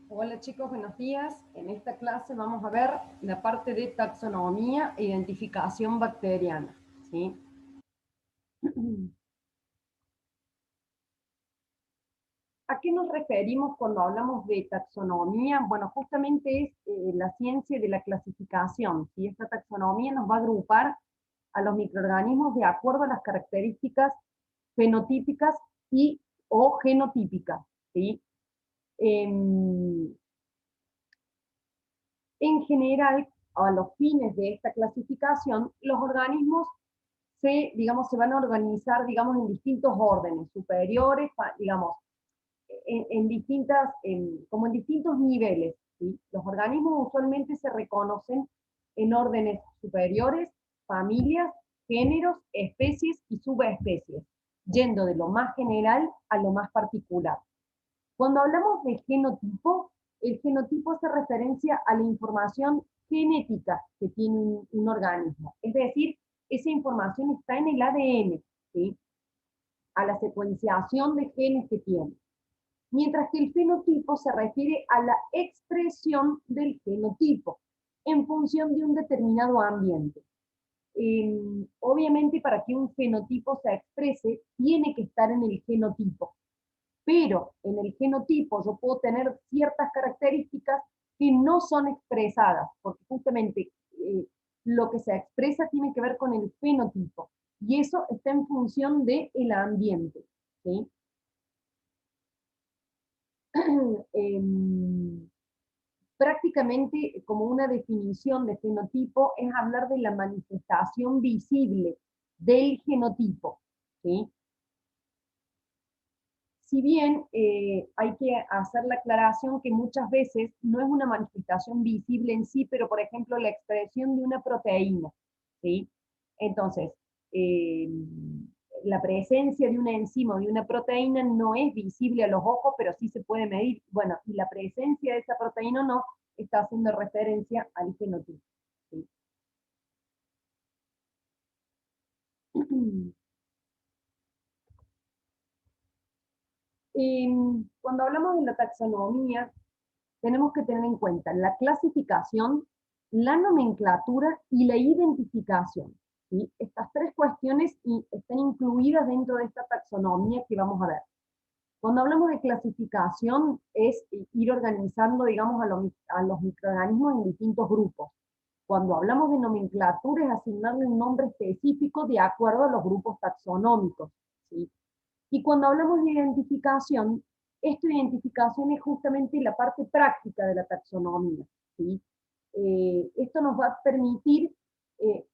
Hola chicos, buenos días. En esta clase vamos a ver la parte de taxonomía e identificación bacteriana, ¿sí? ¿A qué nos referimos cuando hablamos de taxonomía? Bueno, justamente es la ciencia de la clasificación, ¿sí? Esta taxonomía nos va a agrupar a los microorganismos de acuerdo a las características fenotípicas y o genotípicas, ¿sí? Em, En general, a los fines de esta clasificación, los organismos se van a organizar, digamos, en distintos órdenes, superiores, digamos, como en distintos niveles, ¿sí? Los organismos usualmente se reconocen en órdenes superiores, familias, géneros, especies y subespecies, yendo de lo más general a lo más particular. Cuando hablamos de genotipo, el genotipo hace referencia a la información genética que tiene un organismo. Es decir, esa información está en el ADN, ¿sí? A la secuenciación de genes que tiene. Mientras que el fenotipo se refiere a la expresión del genotipo en función de un determinado ambiente. Obviamente, para que un fenotipo se exprese, tiene que estar en el genotipo, pero en el genotipo yo puedo tener ciertas características que no son expresadas, porque justamente lo que se expresa tiene que ver con el fenotipo, y eso está en función del ambiente, ¿sí? eh, Prácticamente como una definición de fenotipo es hablar de la manifestación visible del genotipo, ¿sí? Si bien hay que hacer la aclaración que muchas veces no es una manifestación visible en sí, pero por ejemplo la expresión de una proteína, ¿sí? Entonces, eh, la presencia de una enzima o de una proteína no es visible a los ojos, pero sí se puede medir. Bueno, y la presencia de esa proteína no está haciendo referencia al fenotipo, ¿sí? Cuando hablamos de la taxonomía, tenemos que tener en cuenta la clasificación, la nomenclatura y la identificación, ¿sí? Estas tres cuestiones están incluidas dentro de esta taxonomía que vamos a ver. Cuando hablamos de clasificación es ir organizando, digamos, a los microorganismos en distintos grupos. Cuando hablamos de nomenclatura es asignarle un nombre específico de acuerdo a los grupos taxonómicos, ¿sí? Y cuando hablamos de identificación, esta identificación es justamente la parte práctica de la taxonomía, ¿sí? Esto nos va a permitir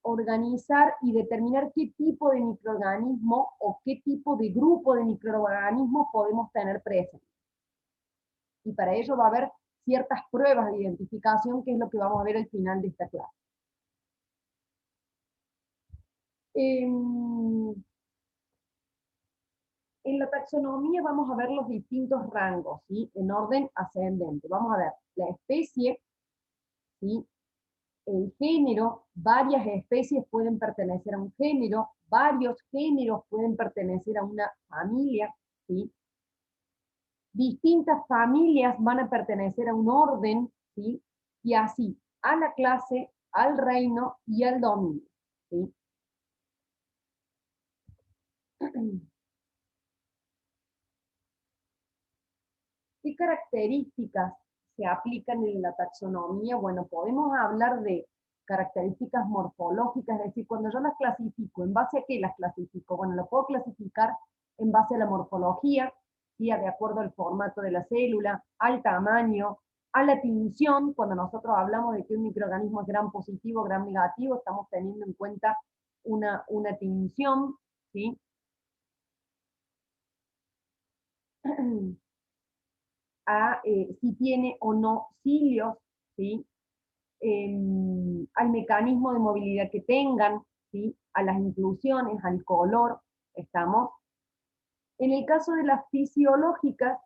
organizar y determinar qué tipo de microorganismo o qué tipo de grupo de microorganismos podemos tener presente. Y para ello va a haber ciertas pruebas de identificación, que es lo que vamos a ver al final de esta clase. En la taxonomía vamos a ver los distintos rangos, ¿sí? En orden ascendente. Vamos a ver la especie, ¿sí? El género, varias especies pueden pertenecer a un género, varios géneros pueden pertenecer a una familia, ¿sí? Distintas familias van a pertenecer a un orden, ¿sí? Y así, a la clase, al reino y al dominio, ¿sí? ¿Qué características se aplican en la taxonomía? Bueno, podemos hablar de características morfológicas, es decir, cuando yo las clasifico, ¿en base a qué las clasifico? Bueno, lo puedo clasificar en base a la morfología, ¿sí? De acuerdo al formato de la célula, al tamaño, a la tinción. Cuando nosotros hablamos de que un microorganismo es gram positivo, gram negativo, estamos teniendo en cuenta una tinción, ¿sí? A si tiene o no cilios, ¿sí? Al mecanismo de movilidad que tengan, ¿sí? A las inclusiones, al color, estamos. En el caso de las fisiológicas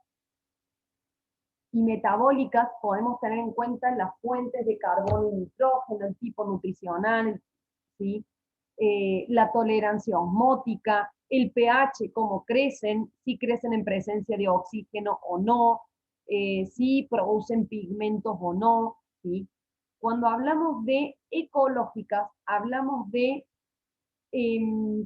y metabólicas, podemos tener en cuenta las fuentes de carbono y nitrógeno, el tipo nutricional, ¿sí? La tolerancia osmótica, el pH, cómo crecen, si crecen en presencia de oxígeno o no, si producen pigmentos o no, ¿sí? Cuando hablamos de ecológicas, hablamos de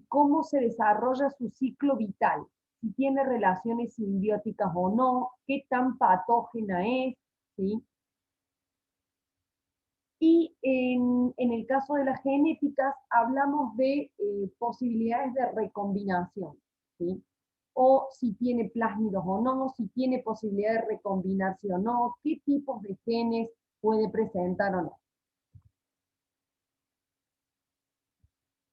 cómo se desarrolla su ciclo vital, si tiene relaciones simbióticas o no, qué tan patógena es, ¿sí? Y en el caso de las genéticas, hablamos de posibilidades de recombinación, ¿sí? O si tiene plásmidos o no, si tiene posibilidad de recombinarse o no, qué tipos de genes puede presentar o no.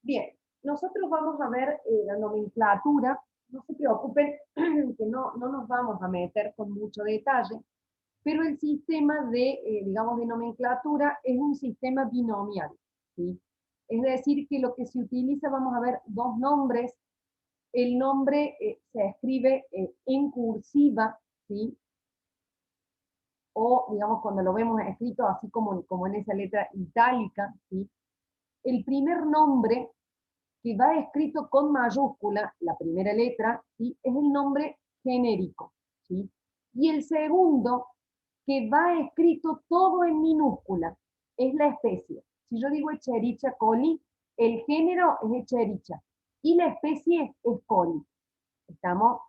Bien, nosotros vamos a ver la nomenclatura, no se preocupen que no nos vamos a meter con mucho detalle, pero el sistema de, digamos, de nomenclatura es un sistema binomial, ¿sí? Es decir, que lo que se utiliza, vamos a ver dos nombres, el nombre se escribe en cursiva, ¿sí? O, digamos, cuando lo vemos escrito así como en esa letra itálica, ¿sí? El primer nombre que va escrito con mayúscula, la primera letra, ¿sí? Es el nombre genérico, ¿sí? Y el segundo, que va escrito todo en minúscula, es la especie. Si yo digo Echerichia coli, el género es Echerichia y la especie es coli. ¿Estamos?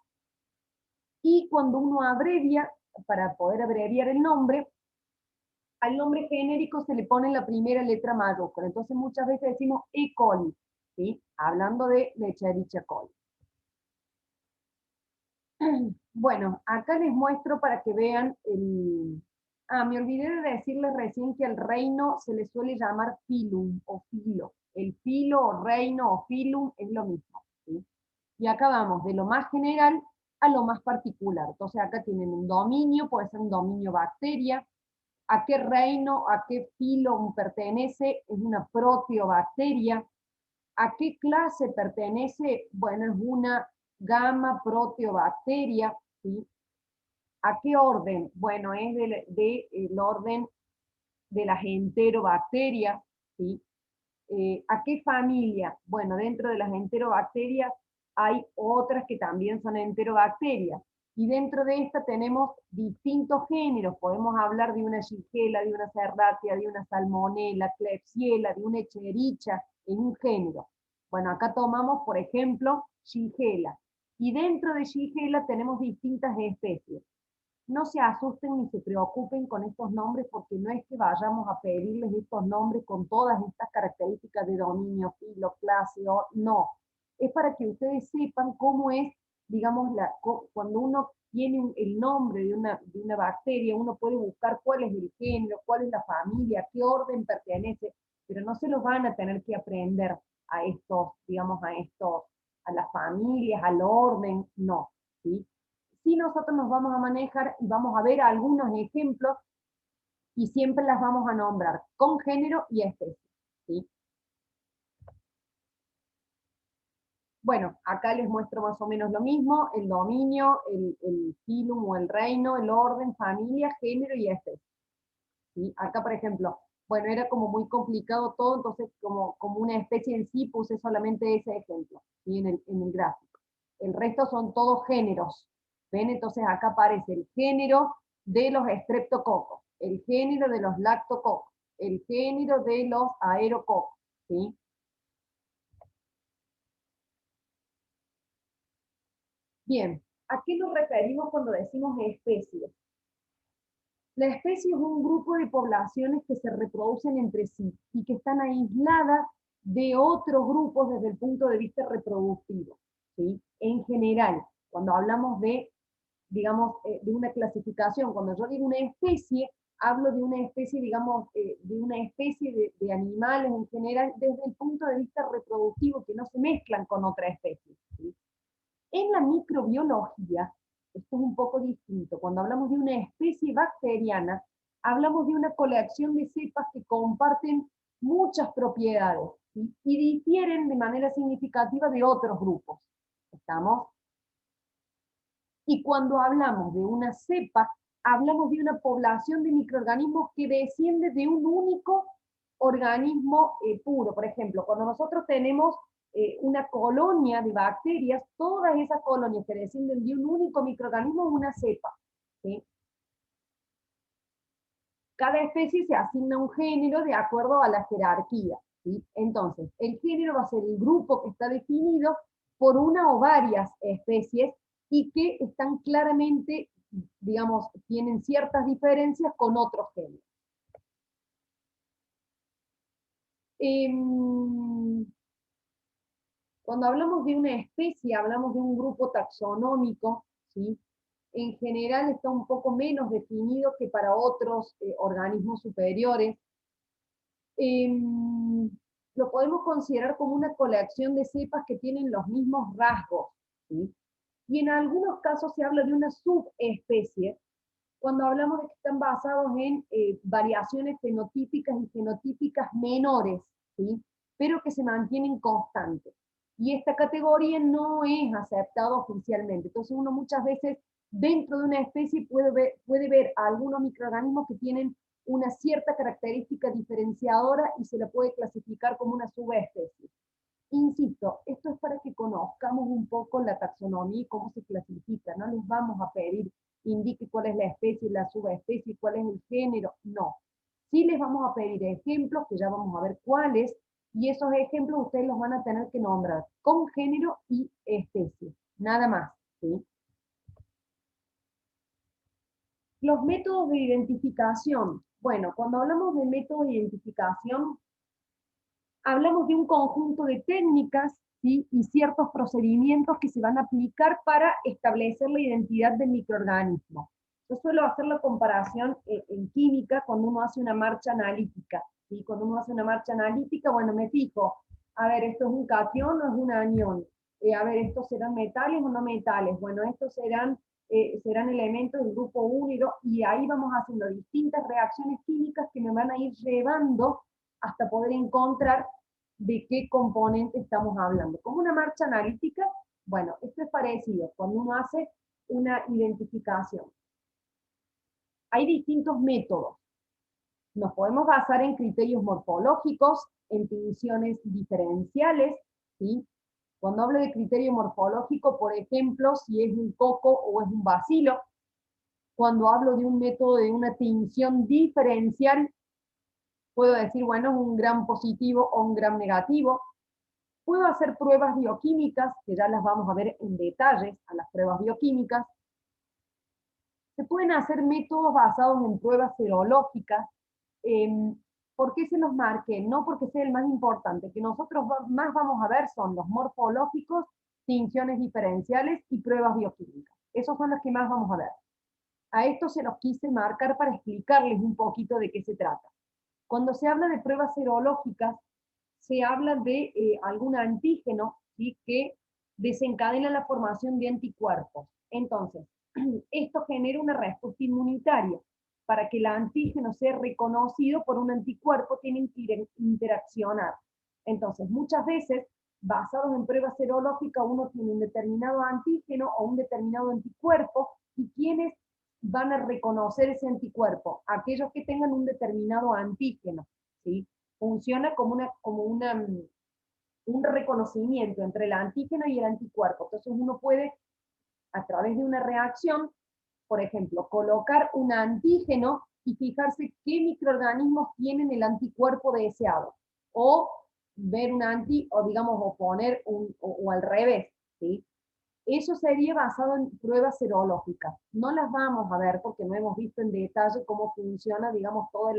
Y cuando uno abrevia, para poder abreviar el nombre, al nombre genérico se le pone la primera letra mayúscula. Entonces muchas veces decimos E. coli, ¿sí? Hablando de Echerichia coli. Bueno, acá les muestro para que vean el... Ah, me olvidé de decirles recién que al reino se le suele llamar filum o filo. El filo o reino o filum es lo mismo, ¿sí? Y acá vamos de lo más general a lo más particular. Entonces acá tienen un dominio, puede ser un dominio bacteria, a qué reino, a qué filo pertenece, es una proteobacteria, a qué clase pertenece, bueno, es una gamma proteobacteria, ¿sí? ¿A qué orden? Bueno, es el orden de las enterobacterias, ¿sí? ¿A qué familia? Bueno, dentro de las enterobacterias hay otras que también son enterobacterias. Y dentro de esta tenemos distintos géneros. Podemos hablar de una Shigella, de una Serratia, de una Salmonella, Klebsiella, de una Echerichia, en un género. Bueno, acá tomamos, por ejemplo, Shigella. Y dentro de Shigella tenemos distintas especies. No se asusten ni se preocupen con estos nombres porque no es que vayamos a pedirles estos nombres con todas estas características de dominio, filo, clase, o no. Es para que ustedes sepan cómo es, digamos, cuando uno tiene el nombre de una bacteria, uno puede buscar cuál es el género, cuál es la familia, a qué orden pertenece, pero no se los van a tener que aprender a estos, digamos, a las familias, al orden, no, ¿sí? Sí, nosotros nos vamos a manejar y vamos a ver algunos ejemplos y siempre las vamos a nombrar con género y especie, ¿sí? Bueno, acá les muestro más o menos lo mismo, el dominio, el filum o el reino, el orden, familia, género y especie, ¿sí? Acá, por ejemplo, bueno, era como muy complicado todo, entonces como una especie en sí puse solamente ese ejemplo, ¿sí? En el gráfico. El resto son todos géneros, ¿ven? Entonces acá aparece el género de los estreptococos, el género de los lactococos, el género de los aerococos, ¿sí? Bien, ¿a qué nos referimos cuando decimos especies? La especie es un grupo de poblaciones que se reproducen entre sí y que están aisladas de otros grupos desde el punto de vista reproductivo, ¿sí? En general, cuando hablamos de, digamos, de una clasificación, cuando yo digo una especie, hablo de una especie, digamos, de una especie de animales en general desde el punto de vista reproductivo, que no se mezclan con otra especie, ¿sí? En la microbiología, esto es un poco distinto. Cuando hablamos de una especie bacteriana, hablamos de una colección de cepas que comparten muchas propiedades, ¿sí? Y difieren de manera significativa de otros grupos. ¿Estamos? Y cuando hablamos de una cepa, hablamos de una población de microorganismos que desciende de un único organismo puro. Por ejemplo, cuando nosotros tenemos una colonia de bacterias, todas esas colonias que descienden de un único microorganismo es una cepa, ¿sí? cada especie se asigna un género de acuerdo a la jerarquía, ¿sí? Entonces, el género va a ser el grupo que está definido por una o varias especies y que están claramente, digamos, tienen ciertas diferencias con otros géneros. Cuando hablamos de una especie, hablamos de un grupo taxonómico, ¿sí? En general está un poco menos definido que para otros organismos superiores. Lo podemos considerar como una colección de cepas que tienen los mismos rasgos, ¿sí? Y en algunos casos se habla de una subespecie, cuando hablamos de que están basados en variaciones fenotípicas y genotípicas menores, ¿sí? Pero que se mantienen constantes. Y esta categoría no es aceptada oficialmente. Entonces uno muchas veces dentro de una especie puede ver algunos microorganismos que tienen una cierta característica diferenciadora y se la puede clasificar como una subespecie. Insisto, esto es para que conozcamos un poco la taxonomía y cómo se clasifica. No les vamos a pedir indique cuál es la especie, la subespecie, cuál es el género. No. Sí les vamos a pedir ejemplos, que ya vamos a ver cuáles, y esos ejemplos ustedes los van a tener que nombrar con género y especie. Nada más. ¿Sí? Los métodos de identificación. Bueno, cuando hablamos de métodos de identificación, hablamos de un conjunto de técnicas, ¿sí? Y ciertos procedimientos que se van a aplicar para establecer la identidad del microorganismo. Yo suelo hacer la comparación en química cuando uno hace una marcha analítica. ¿Sí? Cuando uno hace una marcha analítica, bueno, me fijo, a ver, esto es un catión o es un anión. A ver, estos serán metales o no metales. Bueno, estos serán elementos del grupo 1 y 2, y ahí vamos haciendo distintas reacciones químicas que me van a ir llevando hasta poder encontrar de qué componente estamos hablando. Como una marcha analítica, bueno, esto es parecido cuando uno hace una identificación. Hay distintos métodos. Nos podemos basar en criterios morfológicos, en tinciones diferenciales, ¿sí? Cuando hablo de criterio morfológico, por ejemplo, si es un coco o es un bacilo. Cuando hablo de un método de una tinción diferencial, puedo decir, bueno, es un gram positivo o un gram negativo. Puedo hacer pruebas bioquímicas, que ya las vamos a ver en detalles, a las pruebas bioquímicas. Se pueden hacer métodos basados en pruebas serológicas. ¿Por qué se los marqué? No porque sea el más importante. Que nosotros más vamos a ver son los morfológicos, tinciones diferenciales y pruebas bioquímicas. Esos son los que más vamos a ver. A esto se los quise marcar para explicarles un poquito de qué se trata. Cuando se habla de pruebas serológicas, se habla de algún antígeno, ¿sí? Que desencadena la formación de anticuerpos. Entonces, esto genera una respuesta inmunitaria. Para que el antígeno sea reconocido por un anticuerpo, tienen que interaccionar. Entonces, muchas veces, basados en pruebas serológicas, uno tiene un determinado antígeno o un determinado anticuerpo, y ¿quiénes van a reconocer ese anticuerpo? Aquellos que tengan un determinado antígeno, ¿sí? Funciona un reconocimiento entre el antígeno y el anticuerpo. Entonces uno puede, a través de una reacción, por ejemplo, colocar un antígeno y fijarse qué microorganismos tienen el anticuerpo deseado. O ver un o poner o al revés, ¿sí? Eso sería basado en pruebas serológicas. No las vamos a ver porque no hemos visto en detalle cómo funciona, digamos, toda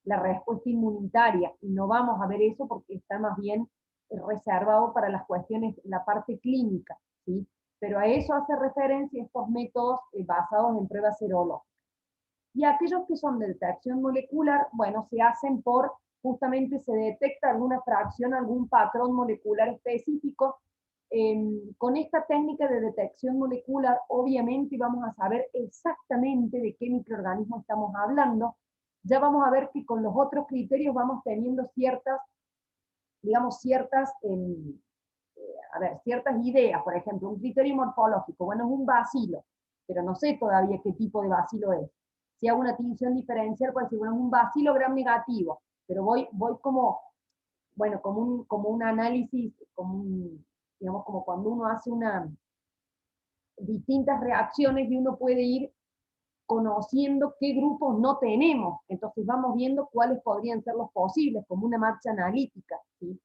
la respuesta inmunitaria. Y no vamos a ver eso porque está más bien reservado para las cuestiones, la parte clínica, ¿sí? Pero a eso hace referencia estos métodos basados en pruebas serológicas. Y aquellos que son de detección molecular, bueno, se hacen justamente se detecta alguna fracción, algún patrón molecular específico. Con esta técnica de detección molecular, obviamente vamos a saber exactamente de qué microorganismo estamos hablando. Ya vamos a ver que con los otros criterios vamos teniendo digamos, ciertas ideas. Por ejemplo, un criterio morfológico, bueno, es un bacilo, pero no sé todavía qué tipo de bacilo es. Si hago una tinción diferencial, puedo decir, bueno, es un bacilo gram negativo, pero voy como, bueno, como un análisis, digamos, como cuando uno hace distintas reacciones y uno puede ir conociendo qué grupos no tenemos. Entonces vamos viendo cuáles podrían ser los posibles, como una marcha analítica, ¿sí?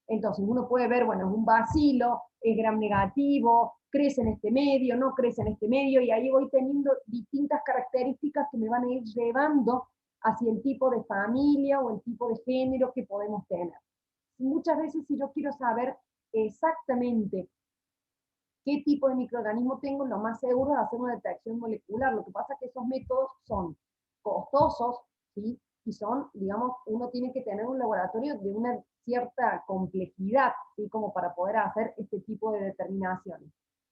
Entonces uno puede ver, bueno, es un bacilo, es gram negativo, crece en este medio, no crece en este medio, y ahí voy teniendo distintas características que me van a ir llevando hacia el tipo de familia o el tipo de género que podemos tener. Muchas veces, si yo quiero saber exactamente qué tipo de microorganismo tengo, lo más seguro es hacer una detección molecular. Lo que pasa es que esos métodos son costosos, ¿sí? Y son, digamos, uno tiene que tener un laboratorio de una cierta complejidad, ¿sí? Como para poder hacer este tipo de determinaciones.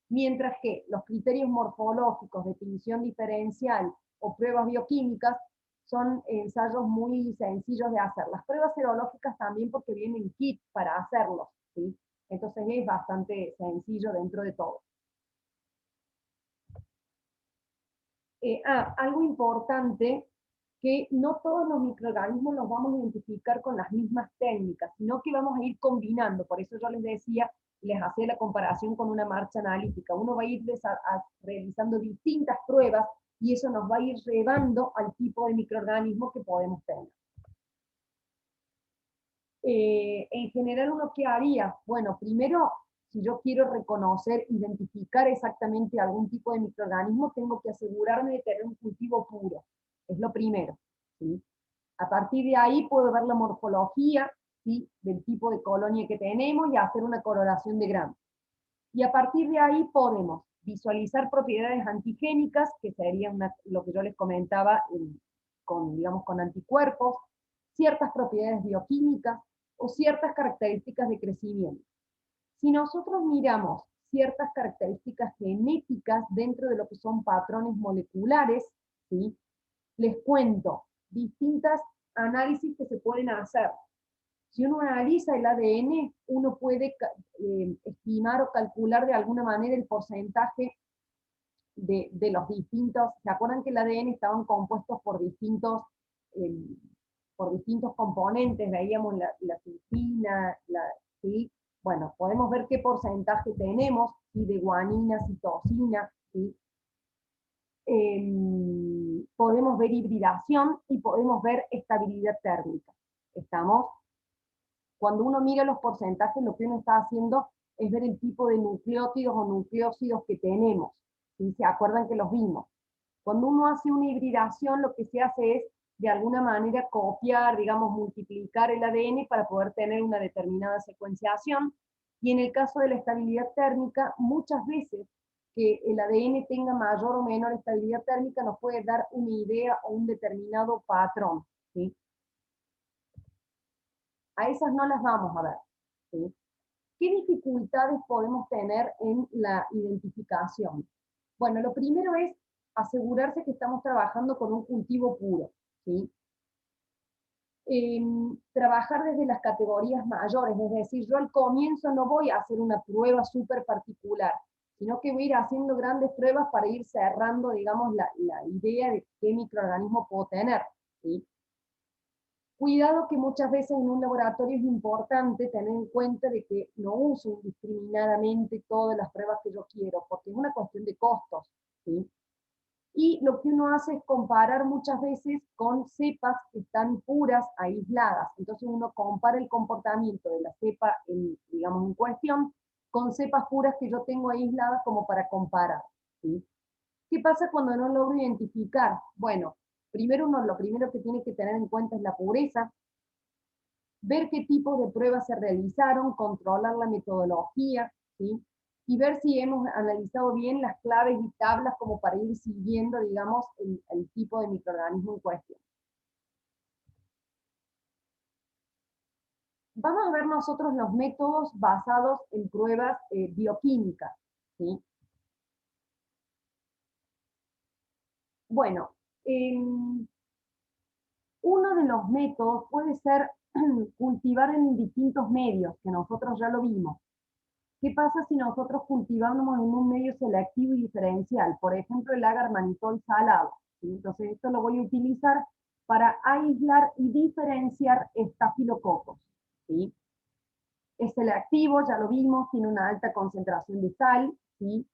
Mientras que los criterios morfológicos, definición diferencial o pruebas bioquímicas son ensayos muy sencillos de hacer. Las pruebas serológicas también, porque vienen kit para hacerlos, ¿sí? Entonces es bastante sencillo dentro de todo. Algo importante, que no todos los microorganismos los vamos a identificar con las mismas técnicas, sino que vamos a ir combinando. Por eso yo les decía, les hacía la comparación con una marcha analítica. Uno va a ir realizando distintas pruebas y eso nos va a ir llevando al tipo de microorganismo que podemos tener. En general, ¿uno qué haría? Bueno, primero, si yo quiero reconocer, identificar exactamente algún tipo de microorganismo, tengo que asegurarme de tener un cultivo puro. Es lo primero, ¿sí? A partir de ahí puedo ver la morfología, ¿sí?, del tipo de colonia que tenemos y hacer una coloración de grano. Y a partir de ahí podemos visualizar propiedades antigénicas, que serían lo que yo les comentaba digamos, con anticuerpos, ciertas propiedades bioquímicas o ciertas características de crecimiento. Si nosotros miramos ciertas características genéticas dentro de lo que son patrones moleculares, ¿sí?, les cuento distintas análisis que se pueden hacer. Si uno analiza el ADN, uno puede estimar o calcular de alguna manera el porcentaje de los distintos. ¿Se acuerdan que el ADN estaban compuestos eh, por distintos componentes? Veíamos la citosina, ¿sí? Bueno, podemos ver qué porcentaje tenemos, ¿sí?, de guanina, citosina, ¿sí? Podemos ver hibridación y podemos ver estabilidad térmica. ¿Estamos? Cuando uno mira los porcentajes, lo que uno está haciendo es ver el tipo de nucleótidos o nucleósidos que tenemos. ¿Sí? ¿Se acuerdan que los vimos? Cuando uno hace una hibridación, lo que se hace es, de alguna manera, copiar, digamos, multiplicar el ADN para poder tener una determinada secuenciación. Y en el caso de la estabilidad térmica, muchas veces que el ADN tenga mayor o menor estabilidad térmica nos puede dar una idea o un determinado patrón, ¿sí? A esas no las vamos a ver, ¿sí? ¿Qué dificultades podemos tener en la identificación? Bueno, lo primero es asegurarse que estamos trabajando con un cultivo puro, ¿sí? Trabajar desde las categorías mayores, es decir, yo al comienzo no voy a hacer una prueba súper particular, sino que voy a ir haciendo grandes pruebas para ir cerrando, digamos, la idea de qué microorganismo puedo tener, ¿sí? Cuidado, que muchas veces en un laboratorio es importante tener en cuenta de que no uso indiscriminadamente todas las pruebas que yo quiero, porque es una cuestión de costos, ¿sí? Y lo que uno hace es comparar muchas veces con cepas que están puras, aisladas. Entonces uno compara el comportamiento de la cepa, digamos, en cuestión, con cepas puras que yo tengo aisladas como para comparar, ¿sí? ¿Qué pasa cuando no logro identificar? Bueno, primero lo primero que tiene que tener en cuenta es la pureza, ver qué tipo de pruebas se realizaron, controlar la metodología, ¿sí? Y ver si hemos analizado bien las claves y tablas como para ir siguiendo, digamos, el tipo de microorganismo en cuestión. Vamos a ver nosotros los métodos basados en pruebas bioquímicas, ¿sí? Bueno, uno de los métodos puede ser cultivar en distintos medios, que nosotros ya lo vimos. ¿Qué pasa si nosotros cultivamos en un medio selectivo y diferencial? Por ejemplo, el agar manitol salado, ¿sí? Entonces esto lo voy a utilizar para aislar y diferenciar estafilococos, ¿sí? Es selectivo, ya lo vimos, tiene una alta concentración de sal, ¿sí?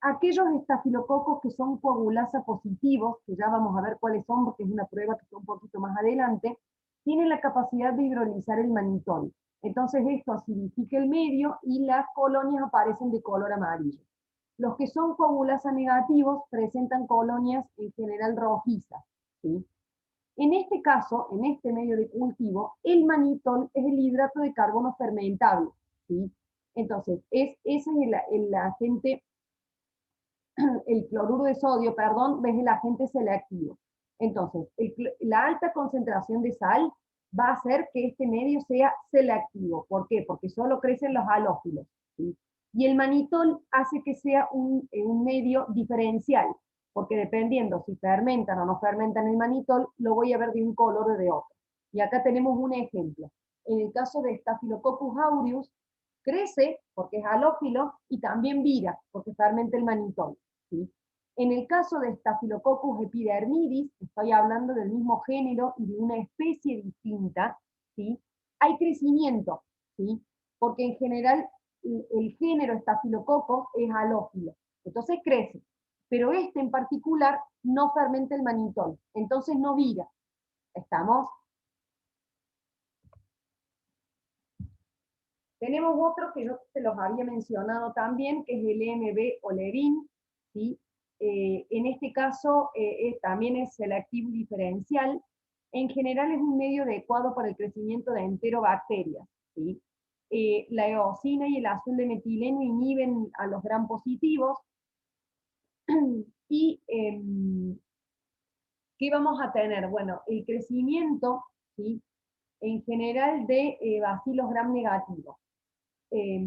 Aquellos estafilococos que son coagulasa positivos, que ya vamos a ver cuáles son, porque es una prueba que está un poquito más adelante, tienen la capacidad de hidrolizar el manitol. Entonces esto acidifica el medio y las colonias aparecen de color amarillo. Los que son coagulasa negativos presentan colonias en general rojizas, ¿sí? En este caso, en este medio de cultivo, el manitol es el hidrato de carbono fermentable, ¿sí? Entonces, ese es el agente, el cloruro de sodio, perdón, es el agente selectivo. Entonces, la alta concentración de sal va a hacer que este medio sea selectivo. ¿Por qué? Porque solo crecen los halófilos, ¿sí? Y el manitol hace que sea un medio diferencial, porque dependiendo si fermentan o no fermentan el manitol, lo voy a ver de un color o de otro. Y acá tenemos un ejemplo. En el caso de Staphylococcus aureus, crece porque es halófilo y también vira porque fermenta el manitol, ¿sí? En el caso de Staphylococcus epidermidis, estoy hablando del mismo género y de una especie distinta, ¿sí? Hay crecimiento, ¿sí? Porque en general el género Staphylococcus es halófilo, entonces crece, pero este en particular no fermenta el manitol, entonces no vira. ¿Estamos? Tenemos otro que yo te los había mencionado también, que es el EMB olerin, ¿sí? En este caso también es selectivo y diferencial. En general es un medio adecuado para el crecimiento de enterobacterias, ¿sí? La eosina y el azul de metileno inhiben a los gram positivos. Y ¿qué vamos a tener? Bueno, el crecimiento, ¿sí? En general de bacilos gram negativos. Eh,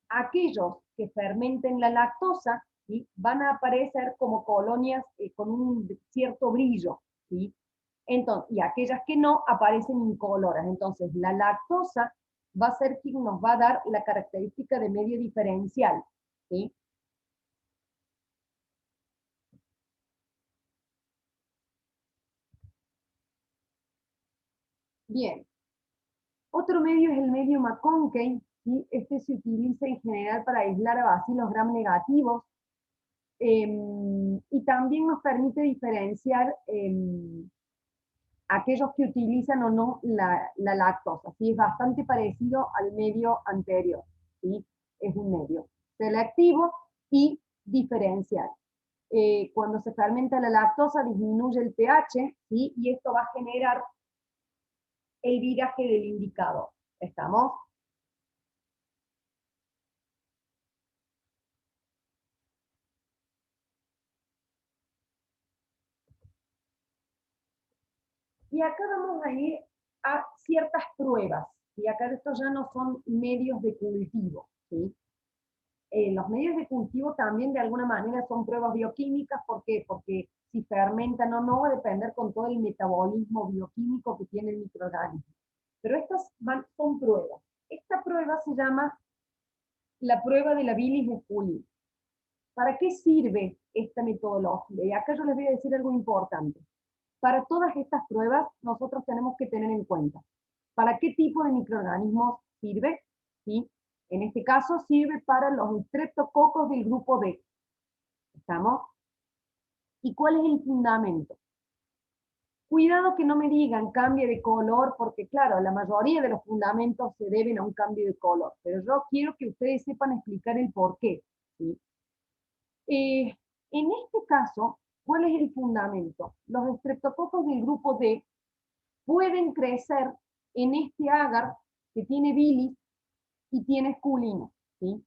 aquellos que fermenten la lactosa, ¿sí? Van a aparecer como colonias con un cierto brillo, ¿sí? Entonces, y aquellas que no aparecen incoloras. Entonces, la lactosa va a ser quien nos va a dar la característica de medio diferencial, ¿sí? Bien, otro medio es el medio McConkey, ¿sí? Este se utiliza en general para aislar a bacilos gram negativos, y también nos permite diferenciar aquellos que utilizan o no la lactosa, ¿sí? Es bastante parecido al medio anterior, ¿sí? Es un medio selectivo y diferencial. Cuando se fermenta la lactosa disminuye el pH, ¿sí? Y esto va a generar el viraje del indicador. ¿Estamos? Y acá vamos a ir a ciertas pruebas, y acá estos ya no son medios de cultivo, ¿sí? Los medios de cultivo también de alguna manera son pruebas bioquímicas. ¿Por qué? Porque si fermentan o no va a depender con todo el metabolismo bioquímico que tiene el microorganismo. Pero estas son pruebas. Esta prueba se llama la prueba de la bilis esculina. ¿Para qué sirve esta metodología? Y acá yo les voy a decir algo importante. Para todas estas pruebas, nosotros tenemos que tener en cuenta para qué tipo de microorganismos sirve, ¿sí? En este caso sirve para los estreptococos del grupo B. ¿Estamos? ¿Y cuál es el fundamento? Cuidado que no me digan cambie de color, porque claro, la mayoría de los fundamentos se deben a un cambio de color, pero yo quiero que ustedes sepan explicar el por qué, ¿sí? En este caso, ¿cuál es el fundamento? Los estreptococos del grupo D pueden crecer en este agar que tiene bilis y tiene esculina, ¿sí?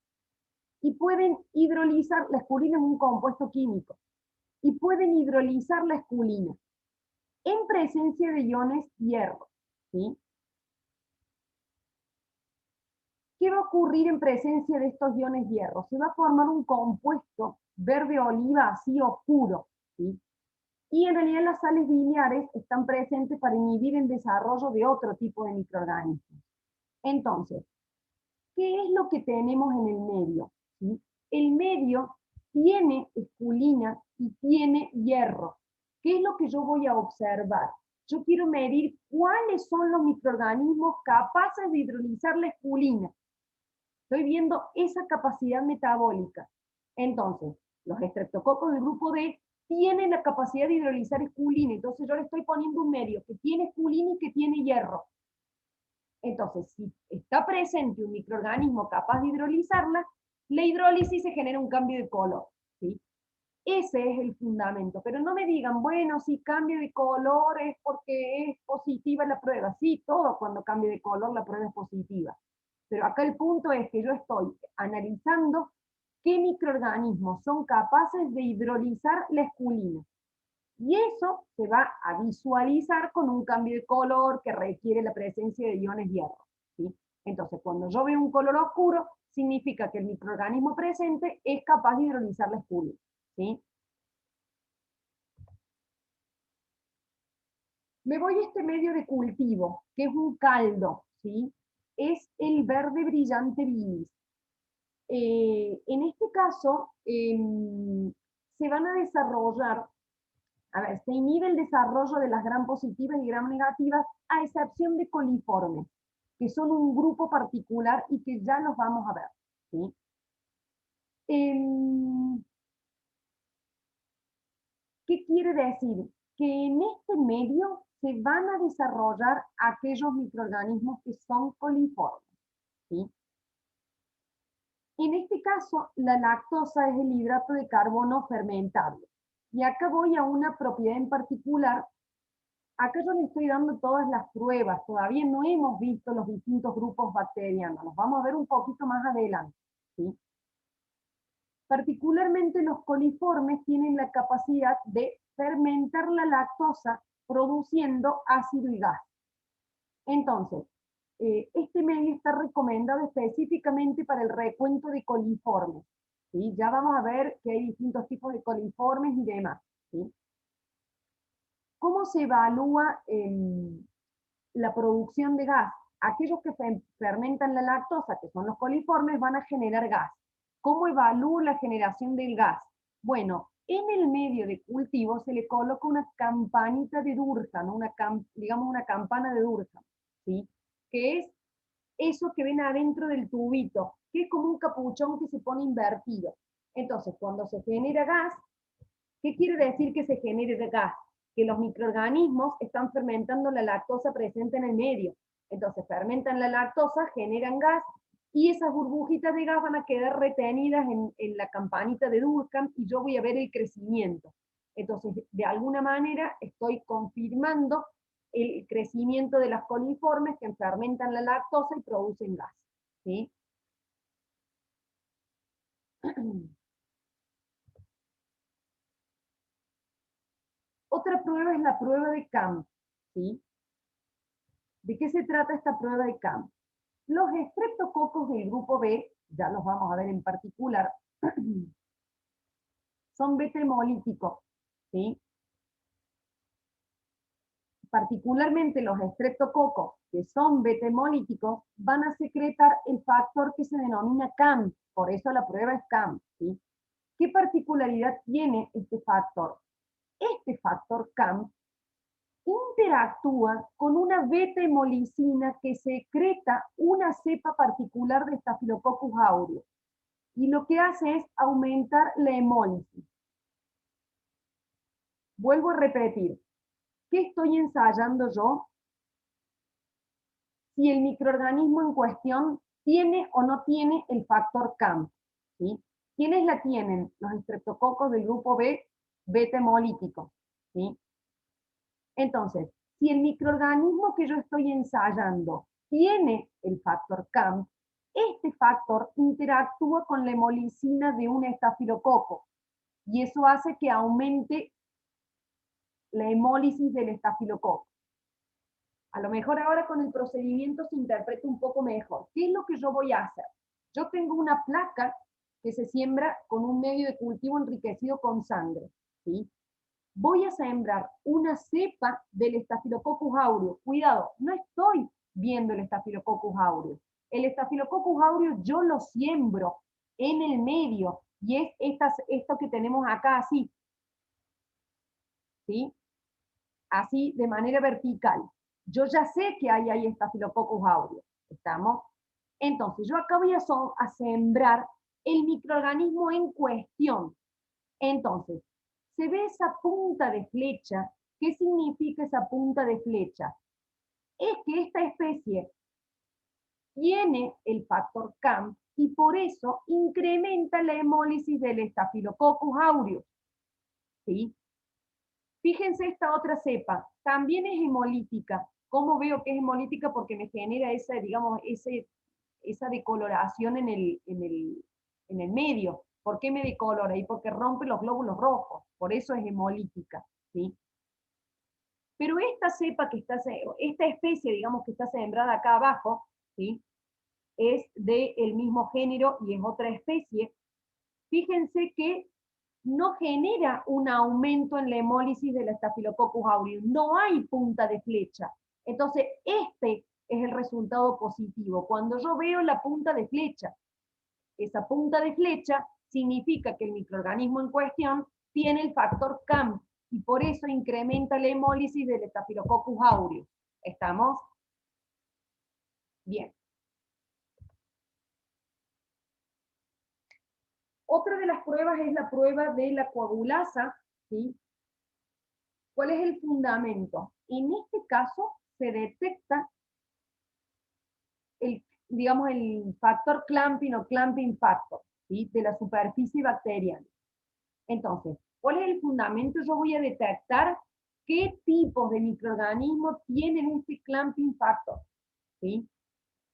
Y pueden hidrolizar, la esculina es un compuesto químico, y pueden hidrolizar la esculina en presencia de iones hierro, ¿sí? ¿Qué va a ocurrir en presencia de estos iones hierro? Se va a formar un compuesto verde oliva así oscuro, ¿sí? Y en realidad las sales biliares están presentes para inhibir el desarrollo de otro tipo de microorganismos. Entonces, ¿qué es lo que tenemos en el medio? ¿Sí? El medio tiene esculina y tiene hierro. ¿Qué es lo que yo voy a observar? Yo quiero medir cuáles son los microorganismos capaces de hidrolizar la esculina. Estoy viendo esa capacidad metabólica. Entonces, los estreptococos del grupo D tienen la capacidad de hidrolizar esculina, entonces yo le estoy poniendo un medio que tiene esculina y que tiene hierro. Entonces, si está presente un microorganismo capaz de hidrolizarla, la hidrólisis se genera un cambio de color, ¿sí? Ese es el fundamento, pero no me digan, bueno, si cambia de color es porque es positiva la prueba. Sí, todo cuando cambia de color la prueba es positiva. Pero acá el punto es que yo estoy analizando qué microorganismos son capaces de hidrolizar la esculina. Y eso se va a visualizar con un cambio de color que requiere la presencia de iones hierro, ¿sí? Entonces, cuando yo veo un color oscuro, significa que el microorganismo presente es capaz de hidrolizar la esculina, ¿sí? Me voy a este medio de cultivo, que es un caldo, ¿sí? Es el verde brillante bilis. En este caso, se van a desarrollar, a ver, se inhibe el desarrollo de las gram positivas y gram negativas, a excepción de coliformes, que son un grupo particular y que ya los vamos a ver, ¿sí? ¿Qué quiere decir? Que en este medio se van a desarrollar aquellos microorganismos que son coliformes, ¿sí? En este caso, la lactosa es el hidrato de carbono fermentable. Y acá voy a una propiedad en particular. Acá yo les estoy dando todas las pruebas. Todavía no hemos visto los distintos grupos bacterianos. Los vamos a ver un poquito más adelante, ¿sí? Particularmente los coliformes tienen la capacidad de fermentar la lactosa produciendo ácido y gas. Entonces, este medio está recomendado específicamente para el recuento de coliformes, ¿sí? Ya vamos a ver que hay distintos tipos de coliformes y demás, ¿sí? ¿Cómo se evalúa la producción de gas? Aquellos que fermentan la lactosa, que son los coliformes, van a generar gas. ¿Cómo evalúo la generación del gas? Bueno, en el medio de cultivo se le coloca una campanita de Durkheim, digamos una campana de Durkheim, ¿sí? Que es eso que ven adentro del tubito, que es como un capuchón que se pone invertido. Entonces, cuando se genera gas, ¿qué quiere decir que se genere gas? Que los microorganismos están fermentando la lactosa presente en el medio. Entonces, fermentan la lactosa, generan gas, y esas burbujitas de gas van a quedar retenidas en la campanita de Durkheim y yo voy a ver el crecimiento. Entonces, de alguna manera, estoy confirmando el crecimiento de las coliformes que fermentan la lactosa y producen gas, ¿sí? Otra prueba es la prueba de Camp, ¿sí? ¿De qué se trata esta prueba de Camp? Los estreptococos del grupo B, ya los vamos a ver en particular, son beta hemolíticos, ¿sí? Particularmente los estreptococos que son beta hemolíticos van a secretar el factor que se denomina CAM, por eso la prueba es CAM, ¿sí? ¿Qué particularidad tiene este factor? Este factor CAM interactúa con una beta-hemolicina que secreta una cepa particular de Staphylococcus aureus y lo que hace es aumentar la hemólisis. Vuelvo a repetir, ¿qué estoy ensayando yo? Si el microorganismo en cuestión tiene o no tiene el factor CAM, ¿sí? ¿Quiénes la tienen? Los estreptococos del grupo B, beta-hemolítico, ¿sí? Entonces, si el microorganismo que yo estoy ensayando tiene el factor CAM, este factor interactúa con la hemolicina de un estafilococo y eso hace que aumente la hemólisis del estafilococo. A lo mejor ahora con el procedimiento se interpreta un poco mejor. ¿Qué es lo que yo voy a hacer? Yo tengo una placa que se siembra con un medio de cultivo enriquecido con sangre, ¿sí? Voy a sembrar una cepa del Staphylococcus aureus. Cuidado, no estoy viendo el Staphylococcus aureus. El Staphylococcus aureus yo lo siembro en el medio y es esto que tenemos acá así, ¿sí? Así de manera vertical. Yo ya sé que hay ahí Staphylococcus aureus, ¿estamos? Entonces yo acá voy a sembrar el microorganismo en cuestión. Entonces, se ve esa punta de flecha. ¿Qué significa esa punta de flecha? Es que esta especie tiene el factor CAM y por eso incrementa la hemólisis del Staphylococcus aureus. ¿Sí? Fíjense esta otra cepa, también es hemolítica. ¿Cómo veo que es hemolítica? Porque me genera esa, digamos, esa decoloración en el medio. ¿Por qué me decolora? Y porque rompe los glóbulos rojos. Por eso es hemolítica. ¿Sí? Pero esta cepa que está, esta especie, digamos, que está sembrada acá abajo, ¿sí? Es del mismo género y es otra especie. Fíjense que no genera un aumento en la hemólisis del Staphylococcus aureus, no hay punta de flecha. Entonces, este es el resultado positivo. Cuando yo veo la punta de flecha, esa punta de flecha significa que el microorganismo en cuestión tiene el factor CAM y por eso incrementa la hemólisis del Staphylococcus aureus. ¿Estamos? Bien. Otra de las pruebas es la prueba de la coagulasa, ¿sí? ¿Cuál es el fundamento? En este caso se detecta digamos, el factor clamping o clamping factor, ¿sí? De la superficie bacteriana. Entonces, ¿cuál es el fundamento? Yo voy a detectar qué tipos de microorganismos tienen este clamping factor, ¿sí?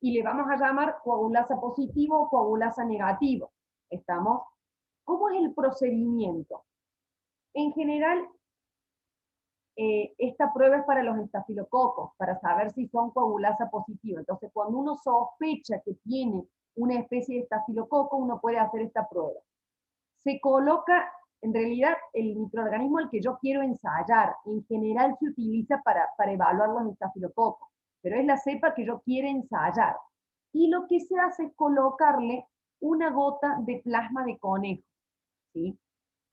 Y le vamos a llamar coagulasa positivo o coagulasa negativo. ¿Estamos? ¿Cómo es el procedimiento? En general, esta prueba es para los estafilococos, para saber si son coagulasa positiva. Entonces, cuando uno sospecha que tiene una especie de estafilococo, uno puede hacer esta prueba. Se coloca, en realidad, el microorganismo al que yo quiero ensayar, en general se utiliza para evaluar los estafilococos, pero es la cepa que yo quiero ensayar. Y lo que se hace es colocarle una gota de plasma de conejo, ¿sí?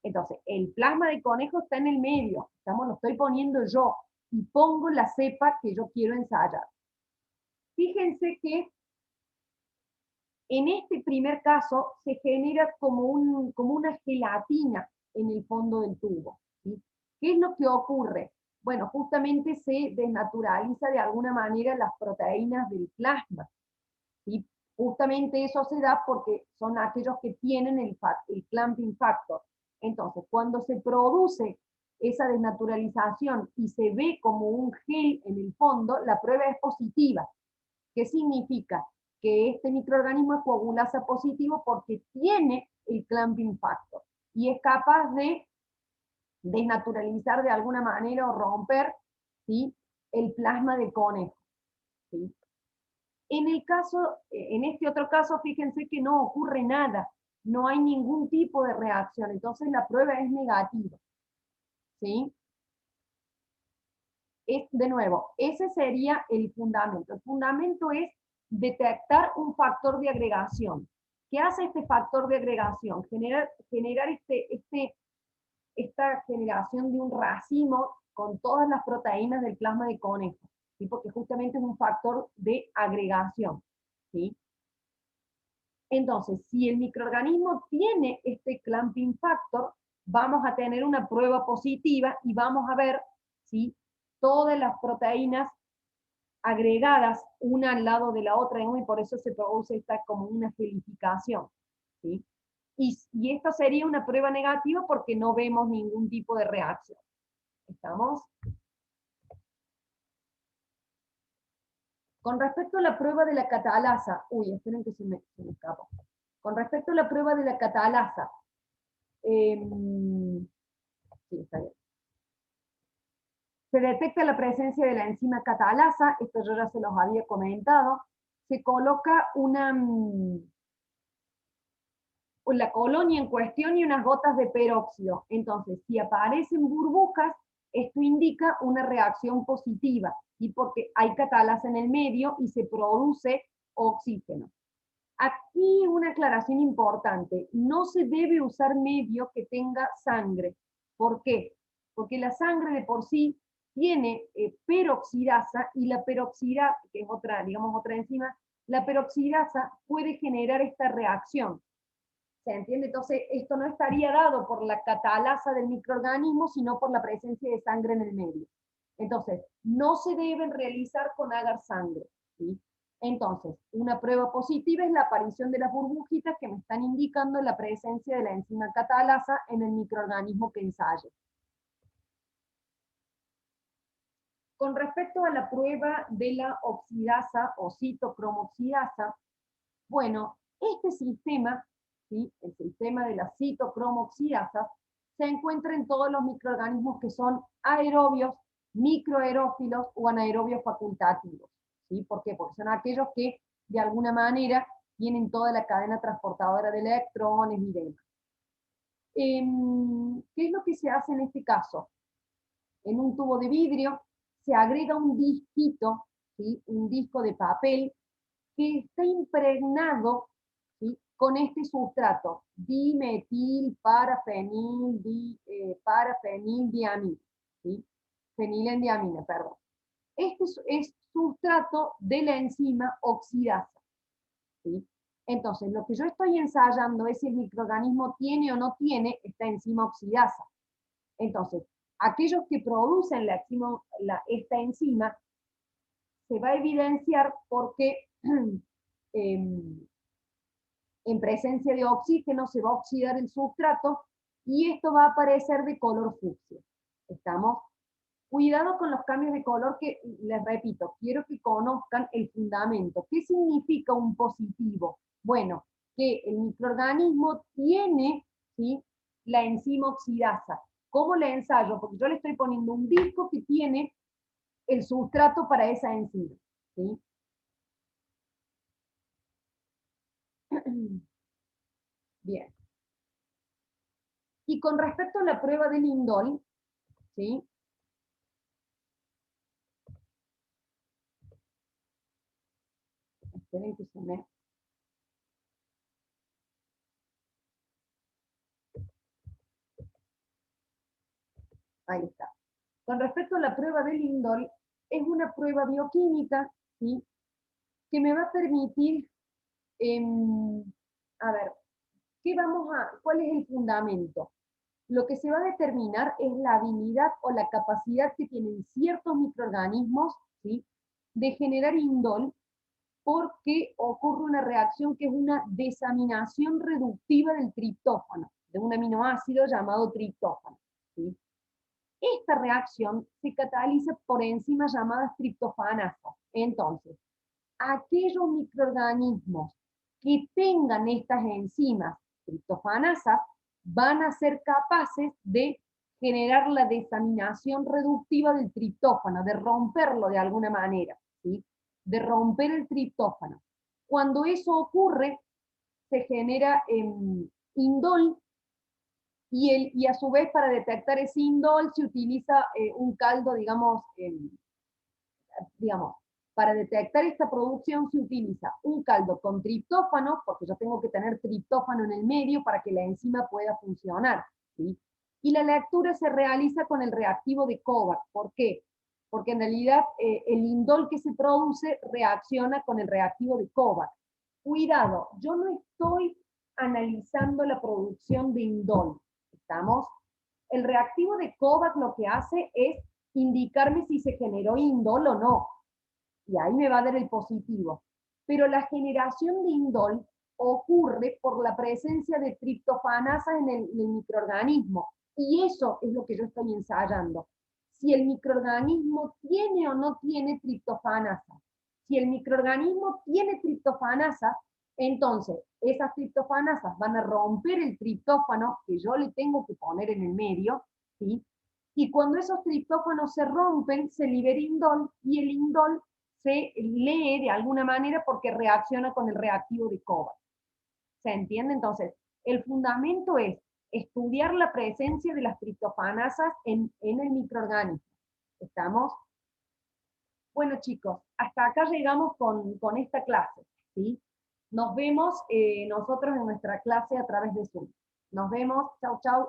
Entonces, el plasma de conejo está en el medio, lo estoy poniendo yo, y pongo la cepa que yo quiero ensayar. Fíjense que en este primer caso se genera como una gelatina en el fondo del tubo, ¿sí? ¿Qué es lo que ocurre? Bueno, justamente se desnaturaliza de alguna manera las proteínas del plasma, ¿sí? Justamente eso se da porque son aquellos que tienen el clamping factor. Entonces, cuando se produce esa desnaturalización y se ve como un gel en el fondo, la prueba es positiva. ¿Qué significa? Que este microorganismo es coagulasa positivo porque tiene el clamping factor y es capaz de desnaturalizar de alguna manera o romper, ¿sí?, el plasma de conejo, ¿sí? En este otro caso, fíjense que no ocurre nada, no hay ningún tipo de reacción, entonces la prueba es negativa, ¿sí? De nuevo, ese sería el fundamento. El fundamento es detectar un factor de agregación. ¿Qué hace este factor de agregación? Generar esta generación de un racimo con todas las proteínas del plasma de conejo, ¿sí? Porque justamente es un factor de agregación, ¿sí? Entonces, si el microorganismo tiene este clamping factor, vamos a tener una prueba positiva y vamos a ver si todas las proteínas agregadas una al lado de la otra, y por eso se produce esta como una gelificación, ¿sí? Y esto sería una prueba negativa porque no vemos ningún tipo de reacción. ¿Estamos? Con respecto a la prueba de la catalasa, esperen que se me escapó. Con respecto a la prueba de la catalasa, sí, está bien. Se detecta la presencia de la enzima catalasa, esto yo ya se los había comentado. Se coloca la colonia en cuestión y unas gotas de peróxido. Entonces, si aparecen burbujas, esto indica una reacción positiva, y porque hay catalasa en el medio y se produce oxígeno. Aquí una aclaración importante, no se debe usar medio que tenga sangre. ¿Por qué? Porque la sangre de por sí tiene peroxidasa, y la peroxidasa, que es otra, digamos, otra enzima, la peroxidasa puede generar esta reacción. ¿Se entiende? Entonces, esto no estaría dado por la catalasa del microorganismo, sino por la presencia de sangre en el medio. Entonces, no se deben realizar con agar sangre, ¿sí? Entonces, una prueba positiva es la aparición de las burbujitas que me están indicando la presencia de la enzima catalasa en el microorganismo que ensayo. Con respecto a la prueba de la oxidasa o citocromoxidasa, bueno, este sistema, ¿sí?, el sistema de las citocromoxidasas, se encuentra en todos los microorganismos que son aerobios, microaerófilos o anaerobios facultativos. ¿Sí? ¿Por qué? Porque son aquellos que de alguna manera tienen toda la cadena transportadora de electrones y demás. ¿Qué es lo que se hace en este caso? En un tubo de vidrio se agrega un disquito, ¿sí?, un disco de papel que está impregnado, ¿sí?, con este sustrato, dimetil parafenildiamina, ¿sí?, fenilendiamina, perdón. Este es sustrato de la enzima oxidasa, ¿sí? Entonces, lo que yo estoy ensayando es si el microorganismo tiene o no tiene esta enzima oxidasa. Entonces, aquellos que producen esta enzima se va a evidenciar porque en presencia de oxígeno se va a oxidar el sustrato y esto va a aparecer de color fucsia. ¿Estamos? Cuidado con los cambios de color que, les repito, quiero que conozcan el fundamento. ¿Qué significa un positivo? Bueno, que el microorganismo tiene, ¿sí?, la enzima oxidasa. ¿Cómo la ensayo? Porque yo le estoy poniendo un disco que tiene el sustrato para esa enzima, ¿sí? Bien. Y con respecto a la prueba del indol, ¿sí? Esperen que se me... Ahí está. Con respecto a la prueba del indol, es una prueba bioquímica, ¿sí?, que me va a permitir, a ver, ¿cuál es el fundamento? Lo que se va a determinar es la habilidad o la capacidad que tienen ciertos microorganismos, ¿sí?, de generar indol, porque ocurre una reacción que es una desaminación reductiva del triptófano, de un aminoácido llamado triptófano, ¿sí? Esta reacción se cataliza por enzimas llamadas triptofanasas. Entonces, aquellos microorganismos que tengan estas enzimas triptofanasas van a ser capaces de generar la desaminación reductiva del triptófano, de romperlo de alguna manera, ¿sí?, de romper el triptófano. Cuando eso ocurre, se genera indol, y a su vez para detectar ese indol se utiliza un caldo, digamos, para detectar esta producción se utiliza un caldo con triptófano, porque yo tengo que tener triptófano en el medio para que la enzima pueda funcionar, ¿sí? Y la lectura se realiza con el reactivo de Kovac. ¿Por qué? Porque en realidad el indol que se produce reacciona con el reactivo de Kovac. Cuidado, yo no estoy analizando la producción de indol, ¿estamos? El reactivo de Kovac lo que hace es indicarme si se generó indol o no, y ahí me va a dar el positivo. Pero la generación de indol ocurre por la presencia de triptofanasa en el microorganismo, y eso es lo que yo estoy ensayando. Si el microorganismo tiene o no tiene triptofanasa. Si el microorganismo tiene triptofanasa, entonces esas triptofanasas van a romper el triptófano que yo le tengo que poner en el medio, ¿sí? Y cuando esos triptófanos se rompen, se libera indol, y el indol se lee de alguna manera porque reacciona con el reactivo de Kovac. ¿Se entiende? Entonces, el fundamento es estudiar la presencia de las triptofanasas en el microorganismo. ¿Estamos? Bueno, chicos, hasta acá llegamos con esta clase, ¿sí? Nos vemos nosotros en nuestra clase a través de Zoom. Nos vemos. Chau, chau.